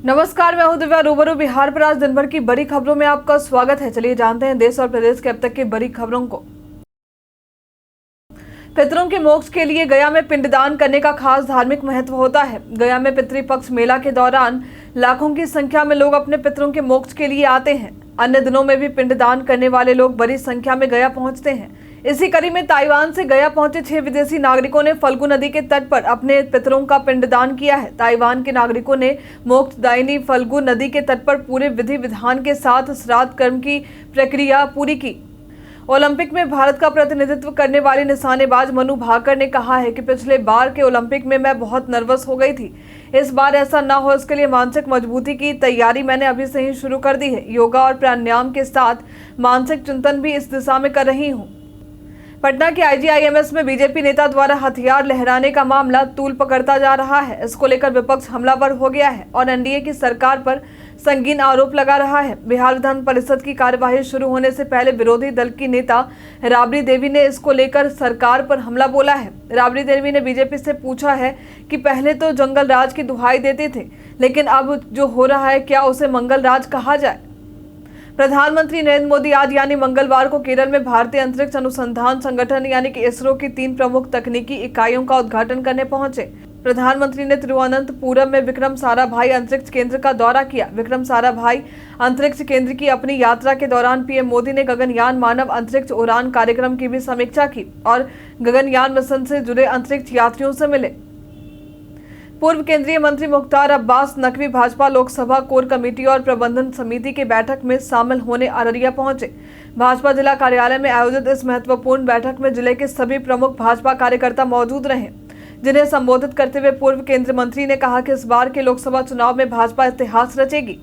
नमस्कार, मैं हूं दिव्या। रूबरू बिहार पर आज दिन भर की बड़ी खबरों में आपका स्वागत है। चलिए जानते हैं देश और प्रदेश के अब तक की बड़ी खबरों को। पितरों के मोक्ष के लिए गया में पिंडदान करने का खास धार्मिक महत्व होता है। गया में पितृपक्ष मेला के दौरान लाखों की संख्या में लोग अपने पितरों के मोक्ष के लिए आते हैं। अन्य दिनों में भी पिंडदान करने वाले लोग बड़ी संख्या में गया पहुंचते हैं। इसी कड़ी में ताइवान से गया पहुंचे 6 विदेशी नागरिकों ने फल्गु नदी के तट पर अपने पितरों का पिंडदान किया है। ताइवान के नागरिकों ने मोक्षदायिनी फल्गु नदी के तट पर पूरे विधि विधान के साथ श्राद्ध कर्म की प्रक्रिया पूरी की। ओलंपिक में भारत का प्रतिनिधित्व करने वाली निशानेबाज मनु भाकर ने कहा है कि पिछले बार के ओलंपिक में मैं बहुत नर्वस हो गई थी। इस बार ऐसा ना हो, इसके लिए मानसिक मजबूती की तैयारी मैंने अभी से ही शुरू कर दी है। योगा और प्राणायाम के साथ मानसिक चिंतन भी इस दिशा में कर रही हूँ। पटना के IGIMS में बीजेपी नेता द्वारा हथियार लहराने का मामला तूल पकड़ता जा रहा है। इसको लेकर विपक्ष हमलावर हो गया है और NDA की सरकार पर संगीन आरोप लगा रहा है। बिहार विधान परिषद की कार्यवाही शुरू होने से पहले विरोधी दल की नेता राबड़ी देवी ने इसको लेकर सरकार पर हमला बोला है। राबड़ी देवी ने बीजेपी से पूछा है कि पहले तो जंगल राज की दुहाई देते थे, लेकिन अब जो हो रहा है क्या उसे मंगल राज कहा जाए। प्रधानमंत्री नरेंद्र मोदी आज यानी मंगलवार को केरल में भारतीय अंतरिक्ष अनुसंधान संगठन यानी कि इसरो की 3 प्रमुख तकनीकी इकाइयों का उद्घाटन करने पहुंचे। प्रधानमंत्री ने तिरुवनंतपुरम में विक्रम साराभाई अंतरिक्ष केंद्र का दौरा किया। विक्रम साराभाई अंतरिक्ष केंद्र की अपनी यात्रा के दौरान PM मोदी ने गगनयान मानव अंतरिक्ष उड़ान कार्यक्रम की भी समीक्षा की और गगनयान मिशन से जुड़े अंतरिक्ष यात्रियों से मिले। पूर्व केंद्रीय मंत्री मुख्तार अब्बास नकवी भाजपा लोकसभा कोर कमेटी और प्रबंधन समिति की बैठक में शामिल होने अररिया पहुंचे। भाजपा जिला कार्यालय में आयोजित इस महत्वपूर्ण बैठक में जिले के सभी प्रमुख भाजपा कार्यकर्ता मौजूद रहे, जिन्हें संबोधित करते हुए पूर्व केंद्रीय मंत्री ने कहा कि इस बार के लोकसभा चुनाव में भाजपा इतिहास रचेगी।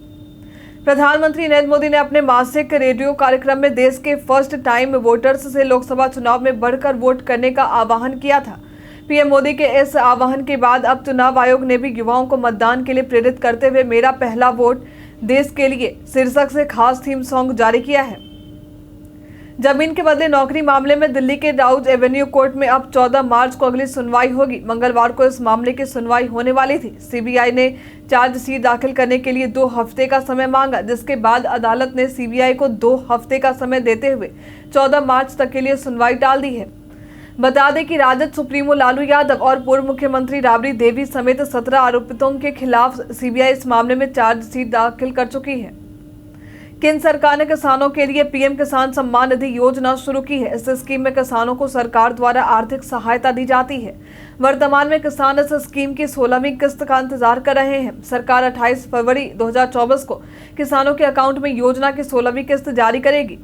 प्रधानमंत्री नरेंद्र मोदी ने अपने मासिक रेडियो कार्यक्रम में देश के फर्स्ट टाइम वोटर्स से लोकसभा चुनाव में बढ़कर वोट करने का आह्वान किया था। PM मोदी के इस आह्वान के बाद अब चुनाव आयोग ने भी युवाओं को मतदान के लिए प्रेरित करते हुए मेरा पहला वोट देश के लिए शीर्षक से खास थीम सॉन्ग जारी किया है। जमीन के बदले नौकरी मामले में दिल्ली के राउज एवेन्यू कोर्ट में अब 14 मार्च को अगली सुनवाई होगी। मंगलवार को इस मामले की सुनवाई होने वाली थी। CBI ने चार्जशीट दाखिल करने के लिए 2 हफ्ते का समय मांगा, जिसके बाद अदालत ने CBI को 2 हफ्ते का समय देते हुए 14 मार्च तक के लिए सुनवाई टाल दी है। बता दें कि राजद सुप्रीमो लालू यादव और पूर्व मुख्यमंत्री राबड़ी देवी समेत 17 आरोपितों के खिलाफ CBI इस मामले में चार्जशीट दाखिल कर चुकी है। केंद्र सरकार ने किसानों के लिए PM किसान सम्मान निधि योजना शुरू की है। इस स्कीम में किसानों को सरकार द्वारा आर्थिक सहायता दी जाती है। वर्तमान में किसान इस स्कीम की 16वीं किस्त का इंतजार कर रहे हैं। सरकार 28 फरवरी 2024 को किसानों के अकाउंट में योजना की 16वीं किस्त जारी करेगी।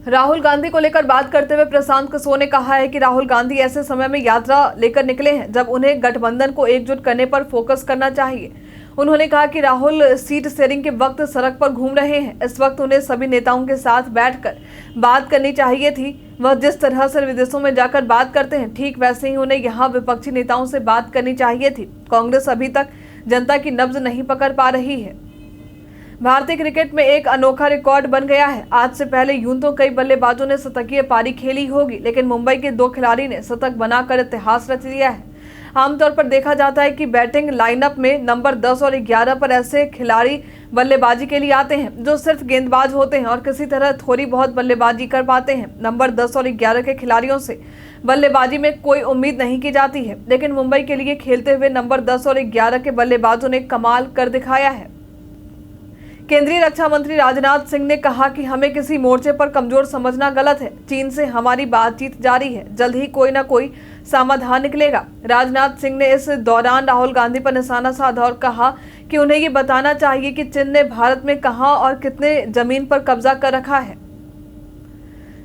राहुल गांधी को लेकर बात करते हुए प्रशांत किशोर ने कहा है कि राहुल गांधी ऐसे समय में यात्रा लेकर निकले हैं जब उन्हें गठबंधन को एकजुट करने पर फोकस करना चाहिए। उन्होंने कहा कि राहुल सीट शेयरिंग के वक्त सड़क पर घूम रहे हैं। इस वक्त उन्हें सभी नेताओं के साथ बैठकर बात करनी चाहिए थी। वह जिस तरह से विदेशों में जाकर बात करते हैं, ठीक वैसे ही उन्हें यहाँ विपक्षी नेताओं से बात करनी चाहिए थी। कांग्रेस अभी तक जनता की नब्ज नहीं पकड़ पा रही है। भारतीय क्रिकेट में एक अनोखा रिकॉर्ड बन गया है। आज से पहले यूं तो कई बल्लेबाजों ने शतकीय पारी खेली होगी, लेकिन मुंबई के 2 खिलाड़ी ने शतक बनाकर इतिहास रच दिया है। आमतौर पर देखा जाता है कि बैटिंग लाइनअप में नंबर 10 और 11 पर ऐसे खिलाड़ी बल्लेबाजी के लिए आते हैं जो सिर्फ गेंदबाज होते हैं और किसी तरह थोड़ी बहुत बल्लेबाजी कर पाते हैं। नंबर 10 और 11 के खिलाड़ियों से बल्लेबाजी में कोई उम्मीद नहीं की जाती है, लेकिन मुंबई के लिए खेलते हुए नंबर 10 और 11 के बल्लेबाजों ने कमाल कर दिखाया है। केंद्रीय रक्षा मंत्री राजनाथ सिंह ने कहा कि हमें किसी मोर्चे पर कमजोर समझना गलत है। चीन से हमारी बातचीत जारी है, जल्द ही कोई न कोई समाधान निकलेगा। राजनाथ सिंह ने इस दौरान राहुल गांधी पर निशाना साधा और कहा कि उन्हें ये बताना चाहिए कि चीन ने भारत में कहां और कितने जमीन पर कब्जा कर रखा है।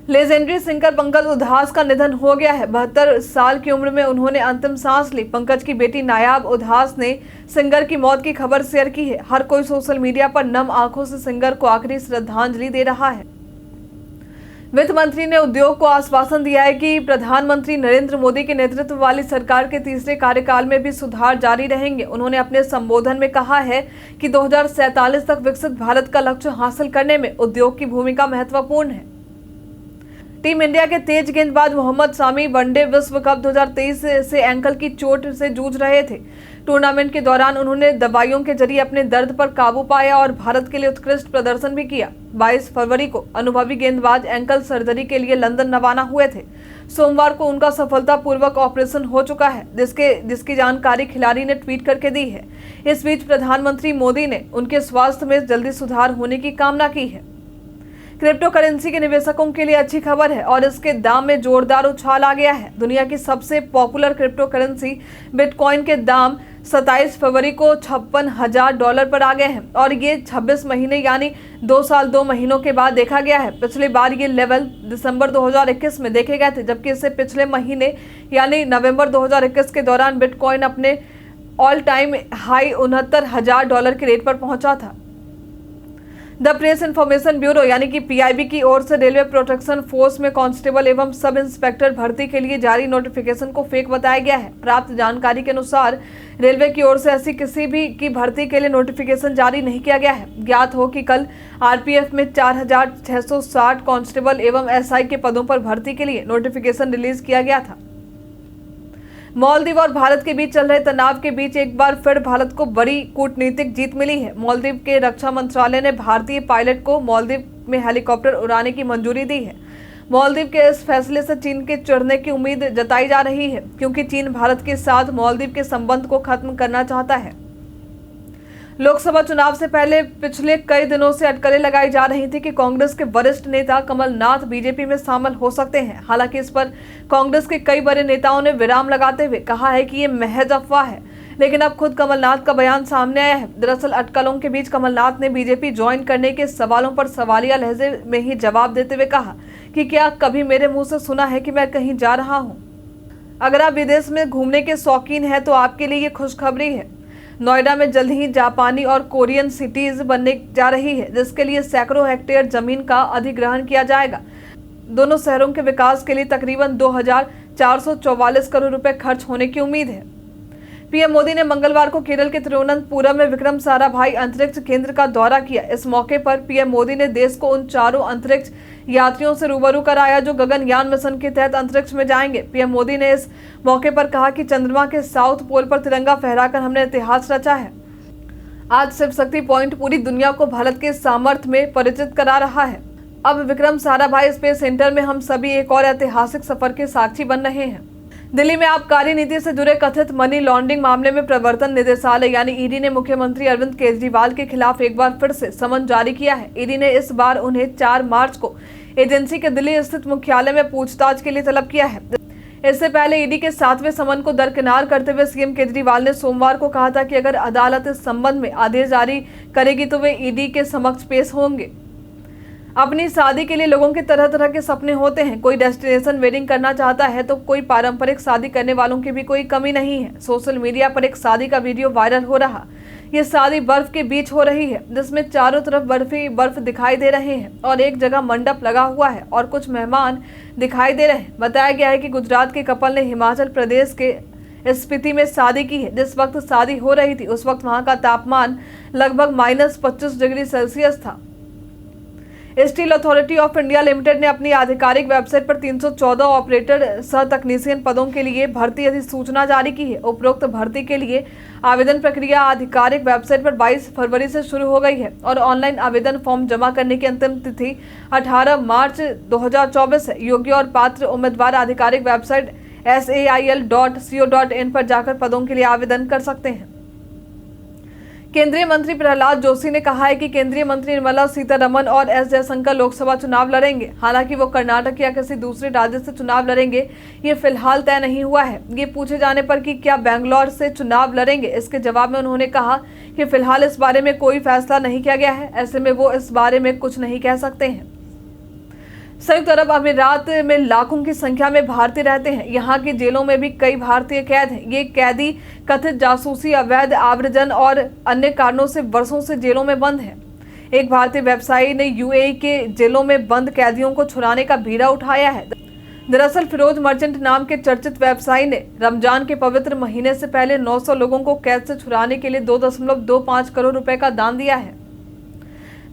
लेजेंडरी सिंगर पंकज उधास का निधन हो गया है। 72 साल की उम्र में उन्होंने अंतिम सांस ली। पंकज की बेटी नायाब उधास ने सिंगर की मौत की खबर शेयर की है। हर कोई सोशल मीडिया पर नम आंखों से सिंगर को आखिरी श्रद्धांजलि दे रहा है। वित्त मंत्री ने उद्योग को आश्वासन दिया है कि प्रधानमंत्री नरेंद्र मोदी के नेतृत्व वाली सरकार के तीसरे कार्यकाल में भी सुधार जारी रहेंगे। उन्होंने अपने संबोधन में कहा है कि 2047 तक विकसित भारत का लक्ष्य हासिल करने में उद्योग की भूमिका महत्वपूर्ण है। टीम इंडिया के तेज गेंदबाज मोहम्मद शामी वनडे विश्व कप 2023 से एंकल की चोट से जूझ रहे थे। टूर्नामेंट के दौरान उन्होंने दवाइयों के जरिए अपने दर्द पर काबू पाया और भारत के लिए उत्कृष्ट प्रदर्शन भी किया। 22 फरवरी को अनुभवी गेंदबाज एंकल सर्जरी के लिए लंदन रवाना हुए थे। सोमवार को उनका सफलतापूर्वक ऑपरेशन हो चुका है, जिसकी जानकारी खिलाड़ी ने ट्वीट करके दी है। इस बीच प्रधानमंत्री मोदी ने उनके स्वास्थ्य में जल्दी सुधार होने की कामना की है। क्रिप्टो करेंसी के निवेशकों के लिए अच्छी खबर है और इसके दाम में जोरदार उछाल आ गया है। दुनिया की सबसे पॉपुलर क्रिप्टो करेंसी बिटकॉइन के दाम 27 फरवरी को $56,000 पर आ गए हैं और ये 26 महीने यानी 2 साल 2 महीनों के बाद देखा गया है। पिछली बार ये लेवल दिसंबर 2021 में देखे गए थे, जबकि इससे पिछले महीने यानी नवंबर 2021 के दौरान बिटकॉइन अपने ऑल टाइम हाई $69,000 के रेट पर पहुंचा था। द प्रेस इन्फॉर्मेशन ब्यूरो यानी कि PIB की ओर से रेलवे प्रोटेक्शन फोर्स में कांस्टेबल एवं सब इंस्पेक्टर भर्ती के लिए जारी नोटिफिकेशन को फेक बताया गया है। प्राप्त जानकारी के अनुसार रेलवे की ओर से ऐसी किसी भी की भर्ती के लिए नोटिफिकेशन जारी नहीं किया गया है। ज्ञात हो कि कल RPF में 4,660 कांस्टेबल एवं SI के पदों पर भर्ती के लिए नोटिफिकेशन रिलीज किया गया था। मालदीव और भारत के बीच चल रहे तनाव के बीच एक बार फिर भारत को बड़ी कूटनीतिक जीत मिली है। मालदीव के रक्षा मंत्रालय ने भारतीय पायलट को मालदीव में हेलीकॉप्टर उड़ाने की मंजूरी दी है। मालदीव के इस फैसले से चीन के चिढ़ने की उम्मीद जताई जा रही है, क्योंकि चीन भारत के साथ मालदीव के संबंध को खत्म करना चाहता है। लोकसभा चुनाव से पहले पिछले कई दिनों से अटकलें लगाई जा रही थी कि कांग्रेस के वरिष्ठ नेता कमलनाथ बीजेपी में शामिल हो सकते हैं। हालांकि इस पर कांग्रेस के कई बड़े नेताओं ने विराम लगाते हुए कहा है कि ये महज अफवाह है, लेकिन अब खुद कमलनाथ का बयान सामने आया है। दरअसल अटकलों के बीच कमलनाथ ने बीजेपी ज्वाइन करने के सवालों पर सवालिया लहजे में ही जवाब देते हुए कहा कि क्या कभी मेरे मुंह से सुना है कि मैं कहीं जा रहा हूँ। अगर आप विदेश में घूमने के शौकीन हैं तो आपके लिए ये खुशखबरी है। नोएडा में जल्द ही जापानी और कोरियन सिटीज बनने जा रही है, जिसके लिए सैकड़ों हेक्टेयर जमीन का अधिग्रहण किया जाएगा। दोनों शहरों के विकास के लिए तकरीबन 2,444 करोड़ रुपए खर्च होने की उम्मीद है। पीएम मोदी ने मंगलवार को केरल के तिरुवनंतपुरम में विक्रम साराभाई अंतरिक्ष केंद्र का दौरा किया। इस मौके पर पीएम मोदी ने देश को उन चारों अंतरिक्ष यात्रियों से रूबरू कराया जो गगनयान मिशन के तहत अंतरिक्ष में जाएंगे। पीएम मोदी ने इस मौके पर कहा कि चंद्रमा के साउथ पोल पर तिरंगा फहराकर हमने इतिहास रचा है। आज शिव शक्ति पॉइंट पूरी दुनिया को भारत के सामर्थ्य में परिचित करा रहा है। अब विक्रम साराभाई स्पेस सेंटर में हम सभी एक और ऐतिहासिक सफर के साक्षी बन रहे हैं। दिल्ली में आबकारी नीति से जुड़े कथित मनी लॉन्ड्रिंग मामले में प्रवर्तन निदेशालय यानी ईडी ने मुख्यमंत्री अरविंद केजरीवाल के खिलाफ एक बार फिर से समन जारी किया है। ईडी ने इस बार उन्हें 4 मार्च को एजेंसी के दिल्ली स्थित मुख्यालय में पूछताछ के लिए तलब किया है। इससे पहले ईडी के 7वें समन को दरकिनार करते हुए सीएम केजरीवाल ने सोमवार को कहा था कि अगर अदालत इस संबंध में आदेश जारी करेगी तो वे ईडी के समक्ष पेश होंगे। अपनी शादी के लिए लोगों के तरह तरह के सपने होते हैं। कोई डेस्टिनेशन वेडिंग करना चाहता है तो कोई पारंपरिक शादी करने वालों की भी कोई कमी नहीं है। सोशल मीडिया पर एक शादी का वीडियो वायरल हो रहा। ये शादी बर्फ के बीच हो रही है, जिसमें चारों तरफ बर्फ ही बर्फ दिखाई दे रहे हैं और एक जगह मंडप लगा हुआ है और कुछ मेहमान दिखाई दे रहे हैं। बताया गया है कि गुजरात के कपल ने हिमाचल प्रदेश के स्पीति में शादी की है। जिस वक्त शादी हो रही थी उस वक्त वहां का तापमान लगभग -25 डिग्री सेल्सियस था। Steel authority of India limited ने अपनी आधिकारिक वेबसाइट पर 314 ऑपरेटर सह तकनीशियन पदों के लिए भर्ती अधिसूचना जारी की है। उपरोक्त भर्ती के लिए आवेदन प्रक्रिया आधिकारिक वेबसाइट पर 22 फरवरी से शुरू हो गई है और ऑनलाइन आवेदन फॉर्म जमा करने की अंतिम तिथि 18 मार्च 2024 है। योग्य और पात्र उम्मीदवार आधिकारिक वेबसाइट sail.co.in पर जाकर पदों के लिए आवेदन कर सकते हैं। केंद्रीय मंत्री प्रहलाद जोशी ने कहा है कि केंद्रीय मंत्री निर्मला सीतारमण और एस जयशंकर लोकसभा चुनाव लड़ेंगे। हालांकि वो कर्नाटक या किसी दूसरे राज्य से चुनाव लड़ेंगे ये फिलहाल तय नहीं हुआ है। ये पूछे जाने पर कि क्या बेंगलोर से चुनाव लड़ेंगे, इसके जवाब में उन्होंने कहा कि फिलहाल इस बारे में कोई फैसला नहीं किया गया है। ऐसे में वो इस बारे में कुछ नहीं कह सकते हैं। संयुक्त अरब अमीरात में लाखों की संख्या में भारतीय रहते हैं। यहाँ की जेलों में भी कई भारतीय कैद हैं। ये कैदी कथित जासूसी, अवैध आव्रजन और अन्य कारणों से वर्षों से जेलों में बंद हैं। एक भारतीय व्यवसायी ने यूएई के जेलों में बंद कैदियों को छुड़ाने का बीड़ा उठाया है। दरअसल फिरोज मर्चेंट नाम के चर्चित व्यवसायी ने रमजान के पवित्र महीने से पहले 900 लोगों को कैद से छुड़ाने के लिए 2.25 करोड़ रुपए का दान दिया है।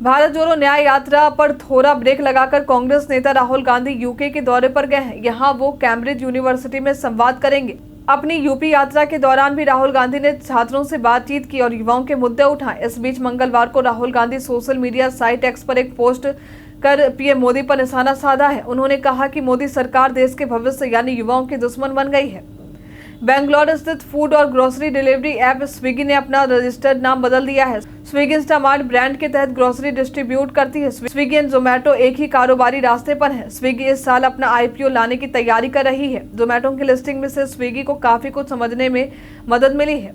भारत जोड़ो न्याय यात्रा पर थोड़ा ब्रेक लगाकर कांग्रेस नेता राहुल गांधी यूके के दौरे पर गए हैं। यहां वो कैम्ब्रिज यूनिवर्सिटी में संवाद करेंगे। अपनी यूपी यात्रा के दौरान भी राहुल गांधी ने छात्रों से बातचीत की और युवाओं के मुद्दे उठाए। इस बीच मंगलवार को Rahul Gandhi social media site x पर एक पोस्ट कर पीएम मोदी पर निशाना साधा है। उन्होंने कहा कि मोदी सरकार देश के भविष्य यानी युवाओं की दुश्मन बन गई है। बेंगलुरु स्थित फूड और ग्रोसरी डिलीवरी ऐप स्विगी ने अपना रजिस्टर्ड नाम बदल दिया है। स्विगी इंस्टामार्ट ब्रांड के तहत ग्रोसरी डिस्ट्रीब्यूट करती है। स्विगी एंड जोमेटो एक ही कारोबारी रास्ते पर है। स्विगी इस साल अपना आईपीओ लाने की तैयारी कर रही है। जोमेटो की लिस्टिंग में से स्विगी को काफी कुछ समझने में मदद मिली है।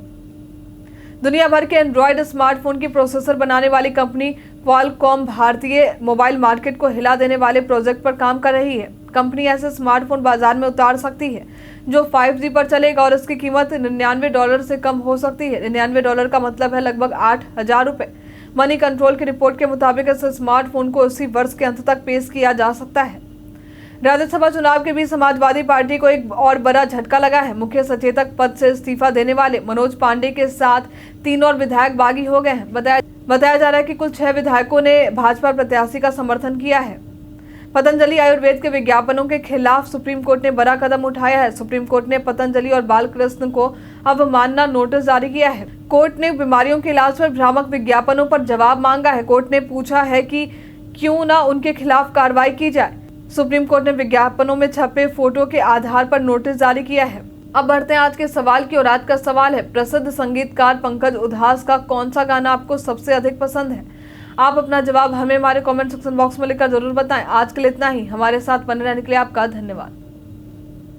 दुनिया भर के एंड्रॉयड स्मार्टफोन की प्रोसेसर बनाने वाली कंपनी क्वालकॉम भारतीय मोबाइल मार्केट को हिला देने वाले प्रोजेक्ट पर काम कर रही है। कंपनी ऐसे स्मार्टफोन बाजार में उतार सकती है जो 5G पर चलेगा और इसकी कीमत $99 से कम हो सकती है। $99 का मतलब है लगभग 8,000 रुपए। मनी कंट्रोल की रिपोर्ट के मुताबिक इस स्मार्टफोन को इसी वर्ष के अंत तक पेश किया जा सकता है। राज्यसभा चुनाव के बीच समाजवादी पार्टी को एक और बड़ा झटका लगा है। मुख्य सचेतक पद से इस्तीफा देने वाले मनोज पांडे के साथ 3 और विधायक बागी हो गए हैं। बताया जा रहा है कि कुल 6 विधायकों ने भाजपा प्रत्याशी का समर्थन किया है। पतंजलि आयुर्वेद के विज्ञापनों के खिलाफ सुप्रीम कोर्ट ने बड़ा कदम उठाया है। सुप्रीम कोर्ट ने पतंजलि और बालकृष्ण को अवमानना नोटिस जारी किया है। कोर्ट ने बीमारियों के इलाज पर भ्रामक विज्ञापनों पर जवाब मांगा है। कोर्ट ने पूछा है कि क्यों न उनके खिलाफ कार्रवाई की जाए। सुप्रीम कोर्ट ने विज्ञापनों में छपे फोटो के आधार पर नोटिस जारी किया है। अब बढ़ते हैं आज के सवाल की ओर। आज का सवाल है, प्रसिद्ध संगीतकार पंकज उधास का कौन सा गाना आपको सबसे अधिक पसंद है? आप अपना जवाब हमें हमारे कमेंट सेक्शन बॉक्स में लिखकर जरूर बताएं। आज के लिए इतना ही। हमारे साथ बने रहने के लिए आपका धन्यवाद।